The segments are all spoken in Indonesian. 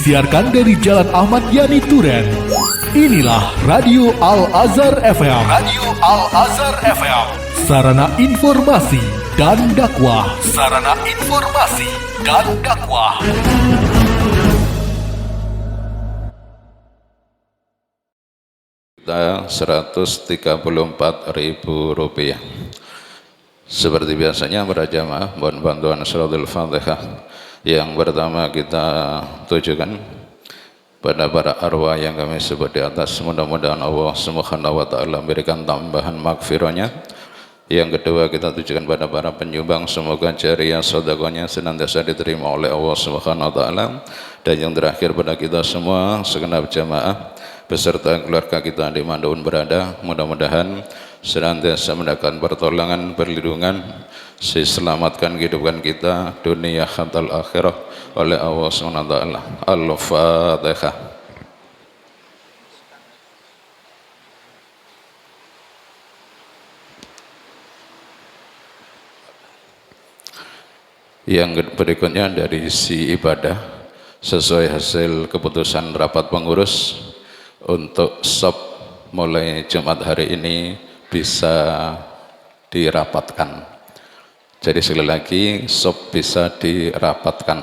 Disiarkan dari Jalan Ahmad Yani Turen. Inilah Radio Al-Azhar FM. Radio Al-Azhar FM. Sarana informasi dan dakwah. Sarana informasi dan dakwah. Rp134.000. Seperti biasanya para jamaah, mohon bantuan suratul Fatihah. Yang pertama kita tujukan pada para arwah yang kami sebut di atas. Mudah-mudahan Allah Subhanahu wa ta'ala memberikan tambahan maghfirahnya. Yang kedua kita tujukan pada para penyumbang, semoga jariah sedekahnya senantiasa diterima oleh Allah Subhanahu wa ta'ala. Dan yang terakhir pada kita semua segenap jamaah beserta keluarga kita dimanapun berada, mudah-mudahan senantiasa mendapatkan pertolongan, perlindungan, diselamatkan kehidupan kita dunia hatta akhirah oleh Allah Subhanahu wa ta'ala. Al-Fatihah. Yang berikutnya dari isi ibadah sesuai hasil keputusan rapat pengurus untuk SOP mulai Jumat hari ini bisa dirapatkan. Jadi sekali lagi SOP bisa dirapatkan.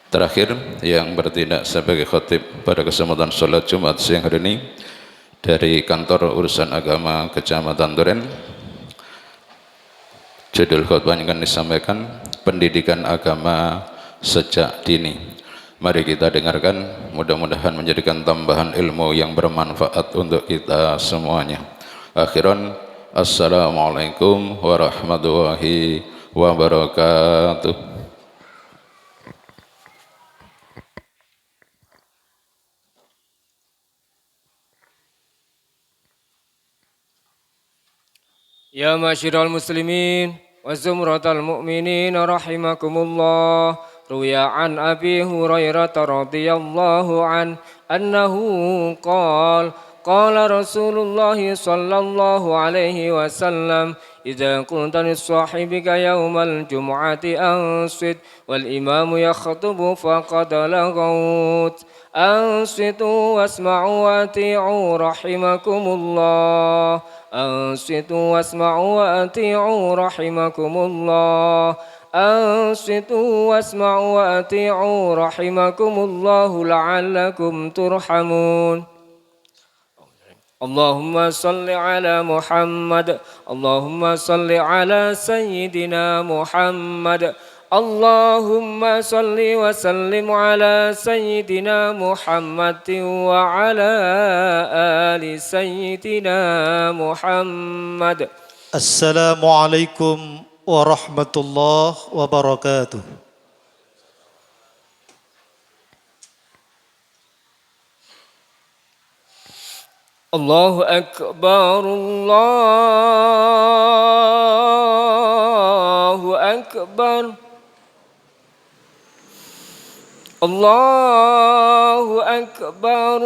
Terakhir yang bertindak sebagai khotib pada kesempatan sholat Jumat siang hari ini dari Kantor Urusan Agama Kecamatan Duren. Judul khutbah yang akan disampaikan pendidikan agama sejak dini. Mari kita dengarkan, mudah-mudahan menjadikan tambahan ilmu yang bermanfaat untuk kita semuanya. Akhiran, assalamualaikum warahmatullahi wabarakatuh. Ya masyiral muslimin wa zumratal mu'minin rahimakumullah. Ruya an Abi Hurairah radhiyallahu an annahu qala Rasulullah sallallahu alaihi wasallam idza kunta li sahibika yaumal jum'ati ansit wal imamu yakhutubu faqad laghawt ansitu wasma'u wa ati'u rahimakumullah. أنصتوا واسمعوا وأطيعوا رحمكم الله. أنصتوا واسمعوا وأطيعوا رحمكم الله لعلكم ترحمون. اللهم صل على محمد. اللهم صل على سيدنا محمد. اللهم صل وسلم على سيدنا محمد وعلى آل سيدنا محمد. السلام عليكم ورحمة الله وبركاته. الله أكبر الله أكبر الله أكبر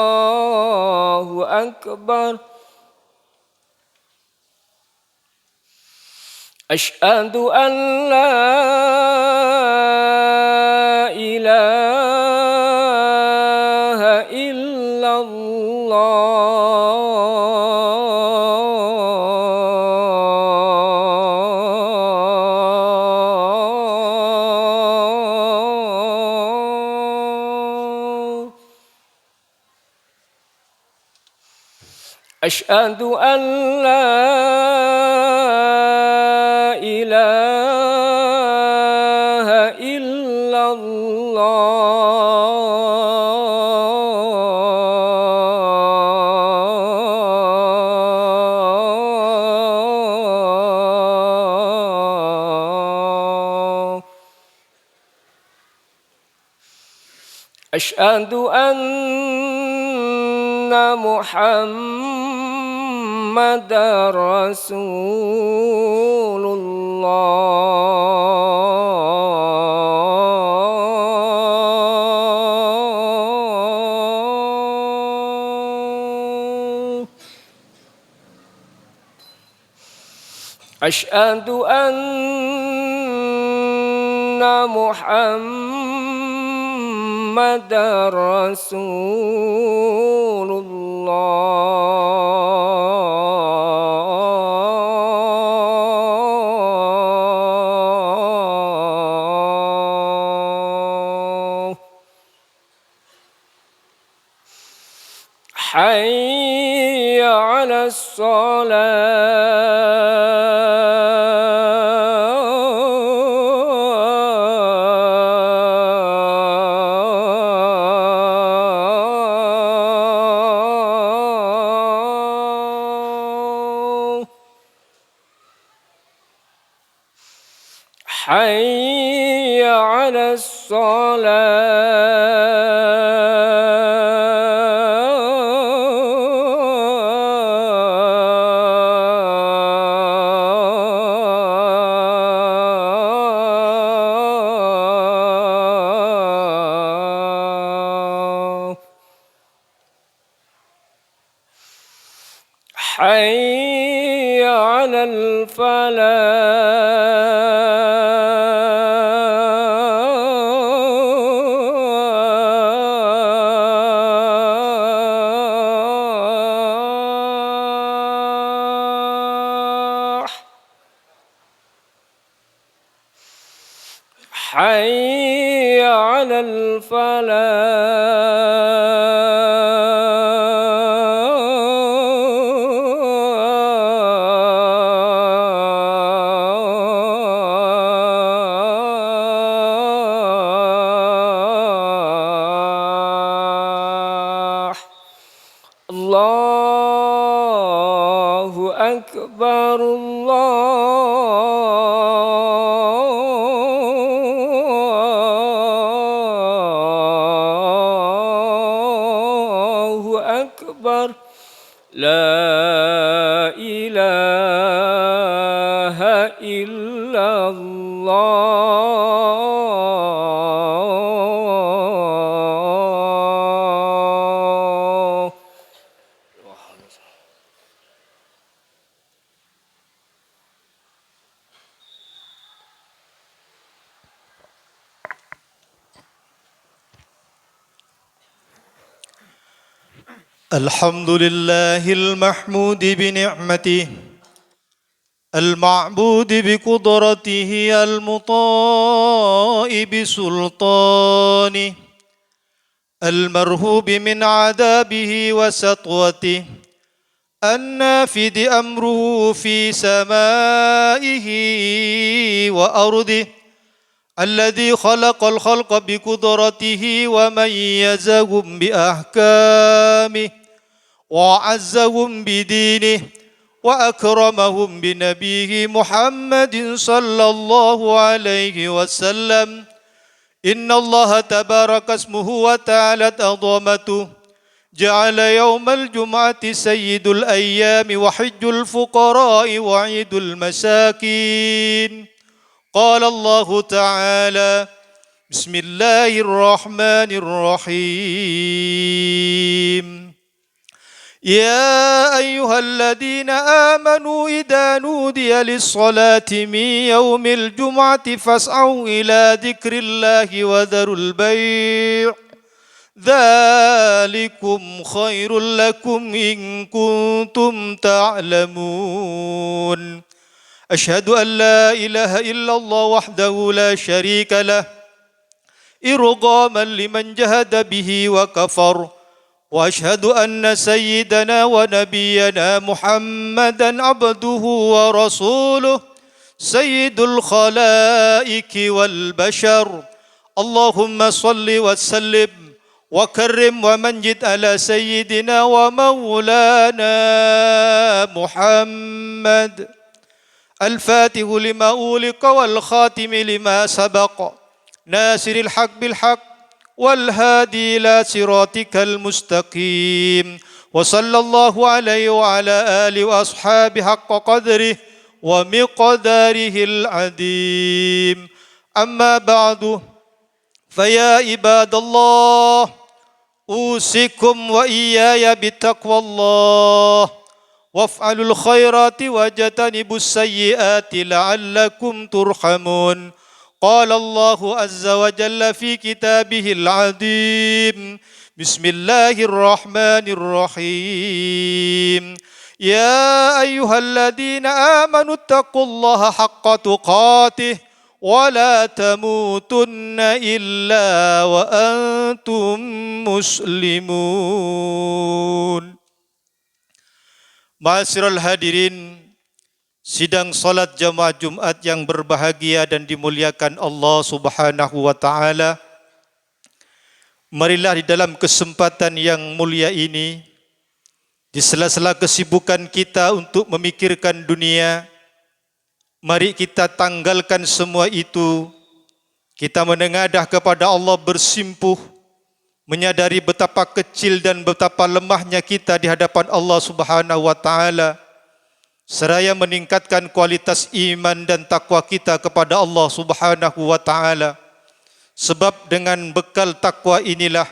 الله أكبر. أشهد أن لا إله إلا الله. أشهد أن لا إله إلا الله. أشهد أن محمد رسول الله. أشهد أن محمد رسول الله. حي على الصلاة. حي على الصلاة. حي على الفلاح. حي على الفلاح. الله أكبر الله أكبر لا إله إلا الله. الحمد لله المحمود بنعمته المعبود بقدرته المطاع بسلطانه المرهوب من عذابه وسطوته النافذ أمره في سمائه وأرضه الذي خلق الخلق بقدرته وميزهم بأحكامه وعزهم بدينه وأكرمهم بنبيه محمد صلى الله عليه وسلم. إن الله تبارك اسمه وتعالت عظمته جعل يوم الجمعة سيد الأيام وحج الفقراء وعيد المساكين. قال الله تعالى: بسم الله الرحمن الرحيم. يا أيها الذين آمنوا إذا نودي للصلاة من يوم الجمعة فاسعوا إلى ذكر الله وذروا البيع ذلكم خير لكم إن كنتم تعلمون. أشهد أن لا إله إلا الله وحده لا شريك له إرغاما لمن جهد به وكفر، وأشهد أن سيدنا ونبينا محمدا عبده ورسوله سيد الخلائق والبشر. اللهم صل وسلم وكرم ومجد على سيدنا ومولانا محمد الفاتح لما أولق والخاتم لما سبق ناصر الحق بالحق والهادي إلى صراطك المستقيم. وصلى الله عليه وعلى آله وأصحابه حق قدره ومقداره العظيم. أما بعد، فيا عباد الله، أوصيكم وإياي بتقوى الله waf'alul khairati wajtanibus sayyiati la'allakum turhamun. Qala Allahu azza wa jalla fi kitabihil azim. Bismillahirrahmanirrahim. Ya ayyuhalladzina amanu taqullaha haqqa tuqatih wa la tamutunna illa wa antum muslimun. Ma'asyiral hadirin, sidang salat jamaah Jumat yang berbahagia dan dimuliakan Allah Subhanahu wa taala. Marilah di dalam kesempatan yang mulia ini, di sela-sela kesibukan kita untuk memikirkan dunia, mari kita tanggalkan semua itu. Kita menengadah kepada Allah bersimpuh, menyadari betapa kecil dan betapa lemahnya kita di hadapan Allah Subhanahu wa taala, seraya meningkatkan kualitas iman dan takwa kita kepada Allah Subhanahu wa taala. Sebab dengan bekal takwa inilah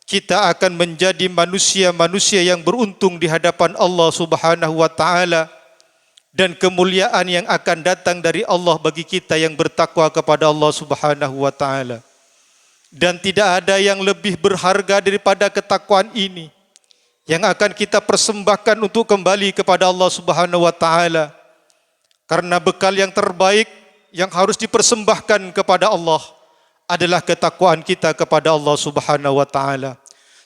kita akan menjadi manusia-manusia yang beruntung di hadapan Allah Subhanahu wa taala, dan kemuliaan yang akan datang dari Allah bagi kita yang bertakwa kepada Allah Subhanahu wa taala. Dan tidak ada yang lebih berharga daripada ketakwaan ini yang akan kita persembahkan untuk kembali kepada Allah Subhanahu wa taala. Karena bekal yang terbaik yang harus dipersembahkan kepada Allah adalah ketakwaan kita kepada Allah Subhanahu wa taala.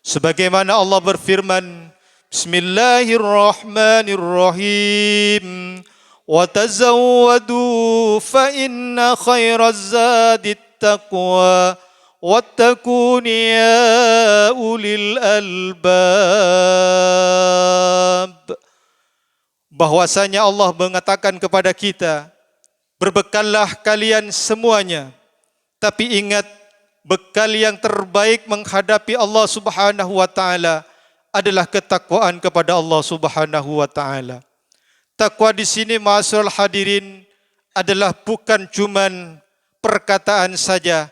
Sebagaimana Allah berfirman, Bismillahirrahmanirrahim. Wa tazawwadu fa inna khairaz zadit taqwa wattaqun ya ulil albab. Bahwasanya Allah mengatakan kepada kita, berbekallah kalian semuanya, tapi ingat, bekal yang terbaik menghadapi Allah Subhanahu wa taala adalah ketakwaan kepada Allah Subhanahu wa taala. Takwa di sini, ma'asyiral hadirin, adalah bukan cuman perkataan saja,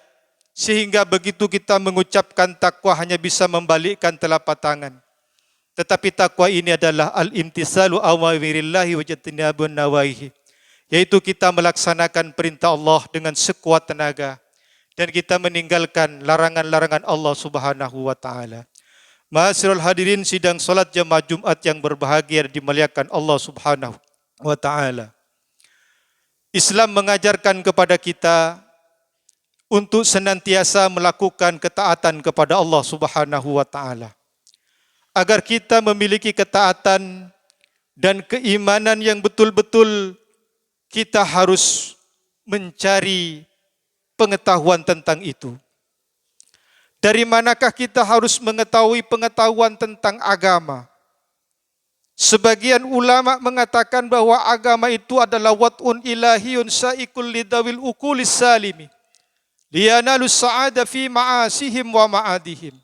sehingga begitu kita mengucapkan takwa hanya bisa membalikkan telapak tangan. Tetapi takwa ini adalah al-imtisalu awamirillahi wa jtinabun nawahi, yaitu kita melaksanakan perintah Allah dengan sekuat tenaga dan kita meninggalkan larangan-larangan Allah Subhanahu wa taala. Ma'asyiral hadirin, sidang salat jamaah Jumat yang berbahagia dan dimuliakan Allah Subhanahu wa taala. Islam mengajarkan kepada kita untuk senantiasa melakukan ketaatan kepada Allah Subhanahu wa taala. Agar kita memiliki ketaatan dan keimanan yang betul-betul, kita harus mencari pengetahuan tentang itu. Dari manakah kita harus mengetahui pengetahuan tentang agama? Sebagian ulama mengatakan bahwa agama itu adalah wat'un ilahiyun sa'ikul lidawil ukulis salimi liyanalus sa'ada fi ma'asihim wa ma'adihim.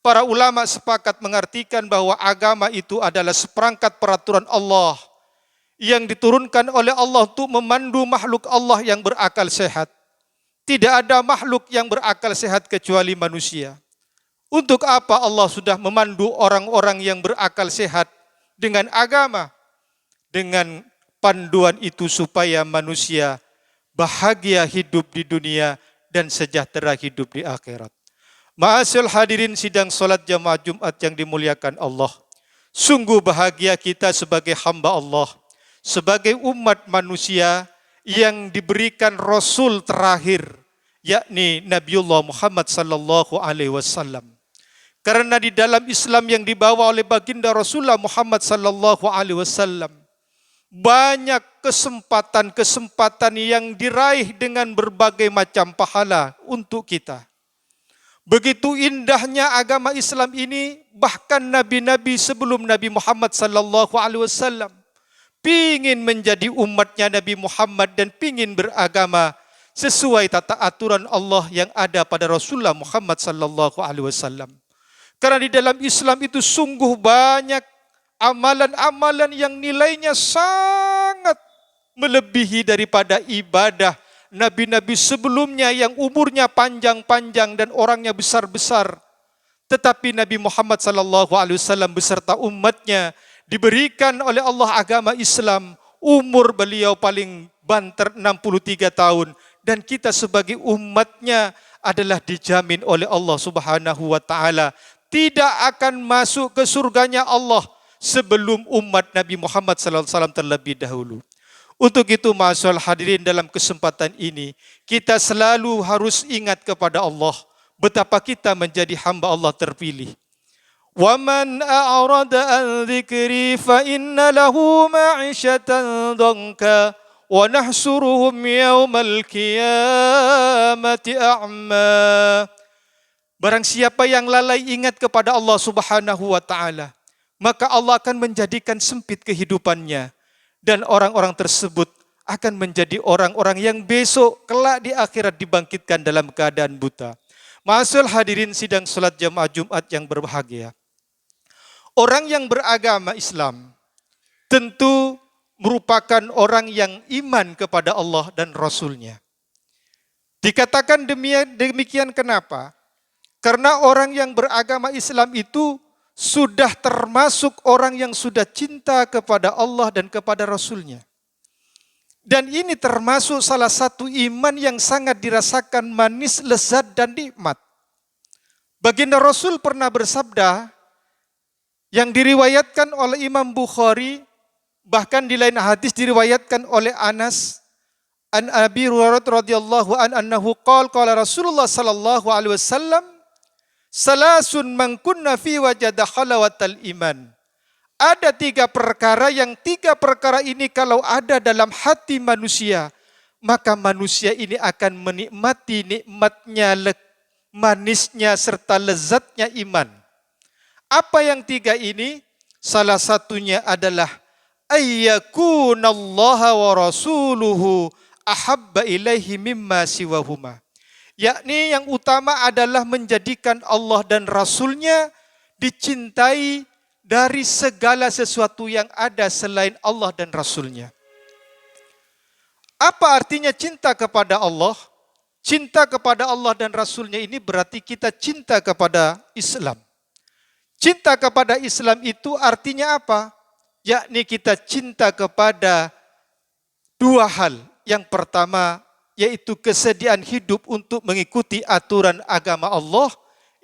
Para ulama sepakat mengartikan bahwa agama itu adalah seperangkat peraturan Allah yang diturunkan oleh Allah untuk memandu makhluk Allah yang berakal sehat. Tidak ada makhluk yang berakal sehat kecuali manusia. Untuk apa Allah sudah memandu orang-orang yang berakal sehat dengan agama? Dengan panduan itu supaya manusia bahagia hidup di dunia dan sejahtera hidup di akhirat. Ma'asyiral hadirin sidang salat jamaah Jumat yang dimuliakan Allah. Sungguh bahagia kita sebagai hamba Allah, sebagai umat manusia yang diberikan Rasul terakhir, yakni Nabiullah Muhammad sallallahu alaihi wasallam. Karena di dalam Islam yang dibawa oleh baginda Rasulullah Muhammad sallallahu alaihi wasallam, banyak kesempatan-kesempatan yang diraih dengan berbagai macam pahala untuk kita. Begitu indahnya agama Islam ini, bahkan nabi-nabi sebelum Nabi Muhammad sallallahu alaihi wasallam pingin menjadi umatnya Nabi Muhammad dan pingin beragama sesuai tata aturan Allah yang ada pada Rasulullah Muhammad sallallahu alaihi wasallam. Karena di dalam Islam itu sungguh banyak amalan-amalan yang nilainya sangat melebihi daripada ibadah nabi-nabi sebelumnya yang umurnya panjang-panjang dan orangnya besar-besar. Tetapi Nabi Muhammad sallallahu alaihi wasallam beserta umatnya diberikan oleh Allah agama Islam, umur beliau paling banter 63 tahun, dan kita sebagai umatnya adalah dijamin oleh Allah Subhanahu wa taala tidak akan masuk ke surganya Allah sebelum umat Nabi Muhammad SAW terlebih dahulu. Untuk itu, ma'asyiral hadirin, dalam kesempatan ini kita selalu harus ingat kepada Allah betapa kita menjadi hamba Allah terpilih. وَمَنْ أَعْرَضَ عَنْ ذِكْرِي فَإِنَّ لَهُ مَعِيشَةً ضَنْكًا وَنَحْشُرُهُمْ يَوْمَ الْقِيَامَةِ أَعْمَى. Barang siapa yang lalai ingat kepada Allah Subhanahu wa taala, maka Allah akan menjadikan sempit kehidupannya, dan orang-orang tersebut akan menjadi orang-orang yang besok kelak di akhirat dibangkitkan dalam keadaan buta. Ma'asyiral hadirin sidang salat jamaah Jumat yang berbahagia. Orang yang beragama Islam tentu merupakan orang yang iman kepada Allah dan Rasul-Nya. Dikatakan demikian kenapa? Karena orang yang beragama Islam itu sudah termasuk orang yang sudah cinta kepada Allah dan kepada Rasul-Nya. Dan ini termasuk salah satu iman yang sangat dirasakan manis, lezat, dan nikmat. Baginda Rasul pernah bersabda, yang diriwayatkan oleh Imam Bukhari, bahkan di lain hadis diriwayatkan oleh Anas, an Abi Hurairah radhiyallahu anhu qala Rasulullah sallallahu alaihi wasallam, salasun man kunna fi wajada halawatal iman. Ada 3 perkara yang 3 perkara ini kalau ada dalam hati manusia, maka manusia ini akan menikmati nikmatnya, manisnya serta lezatnya iman. Apa yang 3 ini? Salah satunya adalah ayyakunallaha wa rasuluhu ahabba ilaihi mimma siwahuma. Yakni yang utama adalah menjadikan Allah dan Rasul-Nya dicintai dari segala sesuatu yang ada selain Allah dan Rasul-Nya. Apa artinya cinta kepada Allah? Cinta kepada Allah dan Rasul-Nya ini berarti kita cinta kepada Islam. Cinta kepada Islam itu artinya apa? Yakni kita cinta kepada 2 hal. Yang pertama yaitu kesediaan hidup untuk mengikuti aturan agama Allah.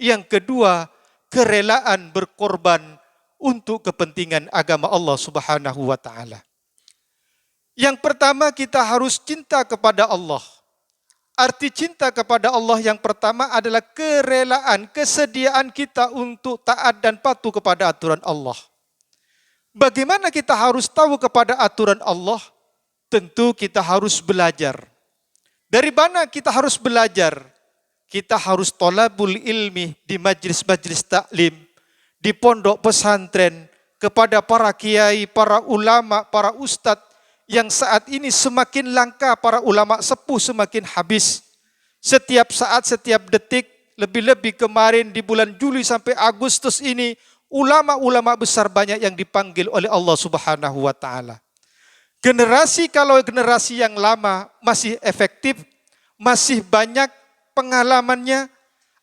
Yang kedua, kerelaan berkorban untuk kepentingan agama Allah Subhanahu wa taala. Yang pertama, kita harus cinta kepada Allah. Arti cinta kepada Allah yang pertama adalah kerelaan, kesediaan kita untuk taat dan patuh kepada aturan Allah. Bagaimana kita harus tahu kepada aturan Allah? Tentu kita harus belajar. Dari mana kita harus belajar? Kita harus tolabul ilmi di majlis-majlis taklim, di pondok pesantren, kepada para kiai, para ulama, para ustadz, yang saat ini semakin langka, para ulama sepuh semakin habis. Setiap saat, setiap detik, lebih-lebih kemarin di bulan Juli sampai Agustus ini, ulama-ulama besar banyak yang dipanggil oleh Allah Subhanahu wa taala. Kalau generasi yang lama masih efektif, masih banyak pengalamannya,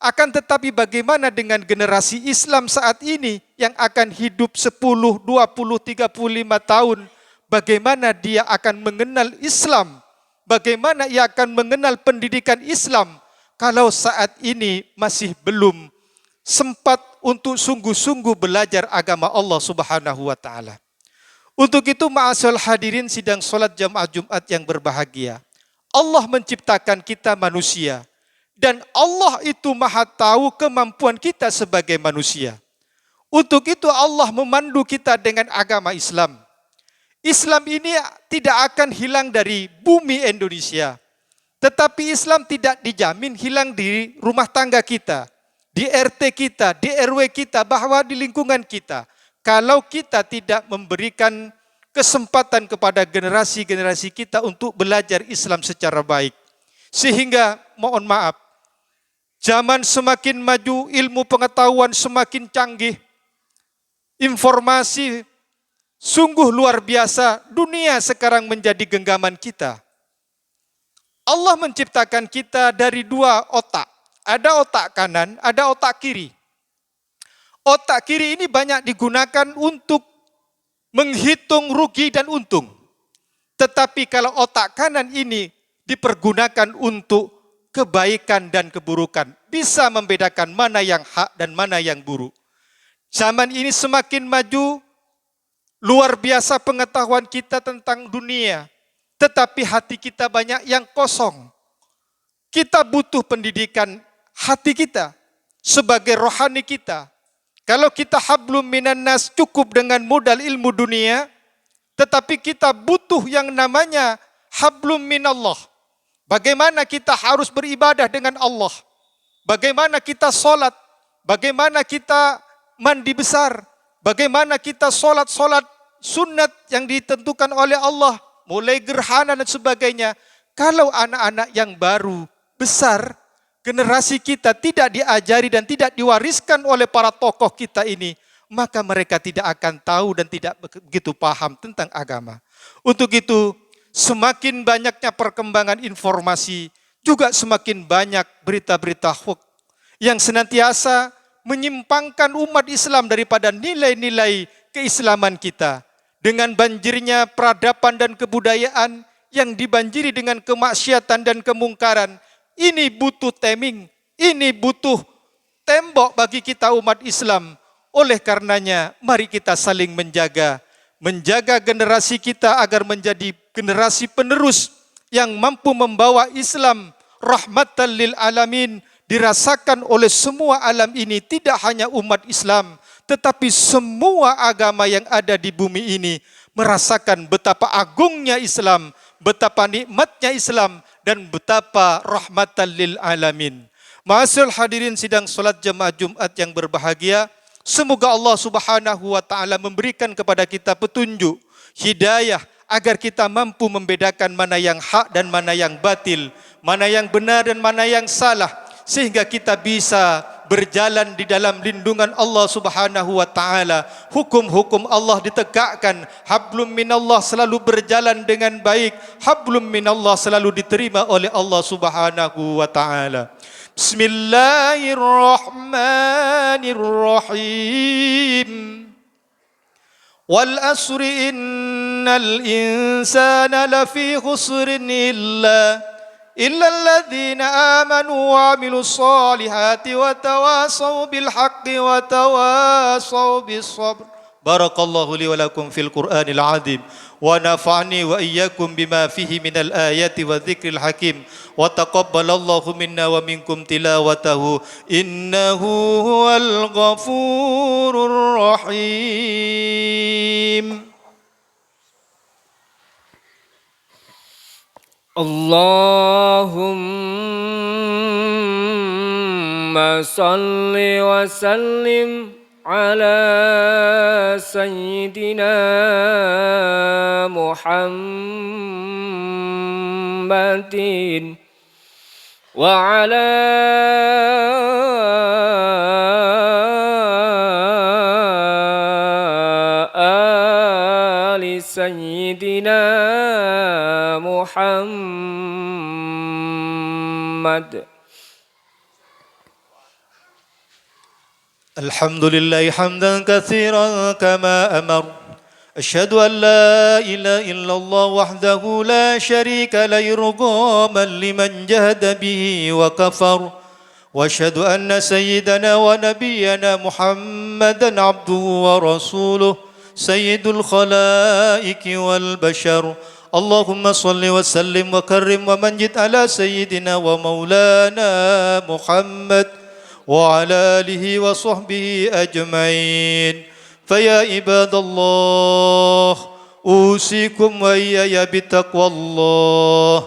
akan tetapi bagaimana dengan generasi Islam saat ini yang akan hidup 10, 20, 35 tahun? Bagaimana dia akan mengenal Islam? Bagaimana ia akan mengenal pendidikan Islam kalau saat ini masih belum sempat untuk sungguh-sungguh belajar agama Allah Subhanahu wa taala. Untuk itu, ma'asyiral hadirin sidang salat jamaah Jumat yang berbahagia, Allah menciptakan kita manusia dan Allah itu Maha tahu kemampuan kita sebagai manusia. Untuk itu Allah memandu kita dengan agama Islam. Islam ini tidak akan hilang dari bumi Indonesia. Tetapi Islam tidak dijamin hilang di rumah tangga kita, di RT kita, di RW kita, bahwa di lingkungan kita. Kalau kita tidak memberikan kesempatan kepada generasi-generasi kita untuk belajar Islam secara baik. Sehingga mohon maaf, zaman semakin maju, ilmu pengetahuan semakin canggih, informasi sungguh luar biasa, dunia sekarang menjadi genggaman kita. Allah menciptakan kita dari 2 otak. Ada otak kanan, ada otak kiri. Otak kiri ini banyak digunakan untuk menghitung rugi dan untung. Tetapi kalau otak kanan ini dipergunakan untuk kebaikan dan keburukan, bisa membedakan mana yang hak dan mana yang buruk. Zaman ini semakin maju, luar biasa pengetahuan kita tentang dunia, tetapi hati kita banyak yang kosong. Kita butuh pendidikan hati kita sebagai rohani kita. Kalau kita hablum minan nas cukup dengan modal ilmu dunia, tetapi kita butuh yang namanya hablum minallah. Bagaimana kita harus beribadah dengan Allah? Bagaimana kita sholat? Bagaimana kita mandi besar? Bagaimana kita sholat sunat yang ditentukan oleh Allah? Mulai gerhana dan sebagainya. Kalau anak-anak yang baru besar, generasi kita tidak diajari dan tidak diwariskan oleh para tokoh kita ini, maka mereka tidak akan tahu dan tidak begitu paham tentang agama. Untuk itu, semakin banyaknya perkembangan informasi, juga semakin banyak berita-berita hoax yang senantiasa menyimpangkan umat Islam daripada nilai-nilai keislaman kita. Dengan banjirnya peradaban dan kebudayaan yang dibanjiri dengan kemaksiatan dan kemungkaran, ini butuh taming, ini butuh tembok bagi kita umat Islam. Oleh karenanya, mari kita saling menjaga generasi kita agar menjadi generasi penerus yang mampu membawa Islam rahmatan lil alamin, dirasakan oleh semua alam ini, tidak hanya umat Islam, tetapi semua agama yang ada di bumi ini merasakan betapa agungnya Islam, betapa nikmatnya Islam, dan betapa rahmatan lil alamin. Ma'asyiral hadirin sidang salat jemaah Jumat yang berbahagia, semoga Allah Subhanahu wa taala memberikan kepada kita petunjuk, hidayah, agar kita mampu membedakan mana yang hak dan mana yang batil, mana yang benar dan mana yang salah, sehingga kita bisa berjalan di dalam lindungan Allah Subhanahu wa taala. Hukum-hukum Allah ditegakkan, hablum minallah selalu berjalan dengan baik, hablum minallah selalu diterima oleh Allah Subhanahu wa taala. Bismillahirrahmanirrahim. Wal asri innal insana lafi khusrin illa الذين آمنوا وعملوا الصالحات وتواصوا بالحق وتواصوا بالصبر. بارك الله لي ولكم في القرآن العظيم ونفعني وإياكم بما فيه من الآيات والذكر الحكيم وتقبل الله منا ومنكم تلاوته إنه هو الغفور الرحيم. Allahumma salli wa sallim ala sayyidina Muhammadin wa ala ali sayyidina Muhammad. الحمد لله حمدا كثيرا كما أمر. أشهد أن لا إله إلا الله وحده لا شريك له إرغاما لمن جهد به وكفر. وأشهد أن سيدنا ونبينا محمدا عبده ورسوله سيد الخلائق والبشر. اللهم صل وسلم وكرم ومجد على سيدنا ومولانا محمد وعلى آله وصحبه أجمعين. فيا عباد الله أوصيكم وإياي بتقوى الله.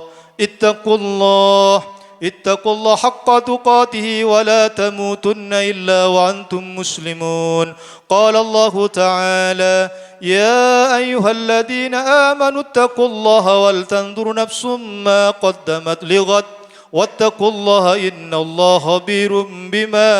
اتقوا الله حق تقاته ولا تموتن إلا وأنتم مسلمون. قال الله تعالى يا أيها الذين آمنوا اتقوا الله ولتنظر نفس ما قدمت لغد واتقوا الله إن الله خبير بما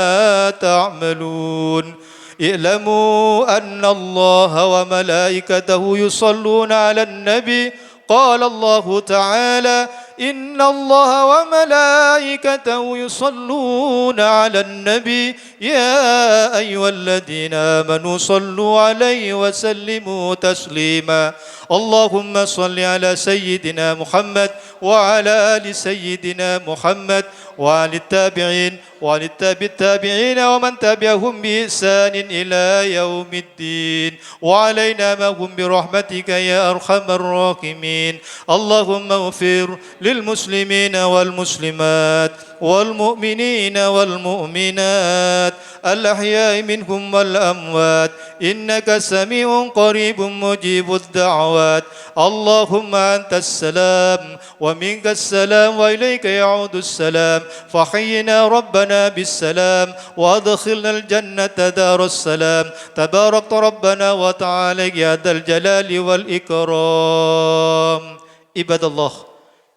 تعملون. اعلموا أن الله وملائكته يصلون على النبي. قال الله تعالى إن الله وملائكته يصلون على النبي يا أيها الذين آمنوا صلوا عليه وسلموا تسليما اللهم صل على سيدنا محمد وعلى آل سيدنا محمد وعلى التابعين وعلى التابعين ومن تبعهم بإحسان إلى يوم الدين وعلينا معهم برحمتك يا أرحم الراحمين اللهم اغفر للمسلمين والمسلمات والمؤمنين والمؤمنات الأحياء منهم والأموات إنك سميع قريب مجيب الدعوات اللهم أنت السلام ومنك السلام وإليك يعود السلام فحينا ربنا بالسلام وأدخلنا الجنة دار السلام تبارك ربنا وتعالى يا ذا الجلال والإكرام عباد الله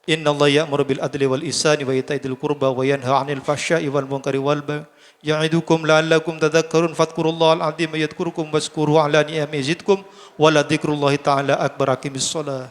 إن الله يأمر بالعدل والإحسان وإيتاء ذي القربى وينهى عن الفحشاء والمنكر والبغي يعظكم لعلكم تذكرون فاذكروا الله العظيم يذكركم واشكروه على نعمه يزدكم ولذكر الله تعالى أكبر أقيموا الصلاة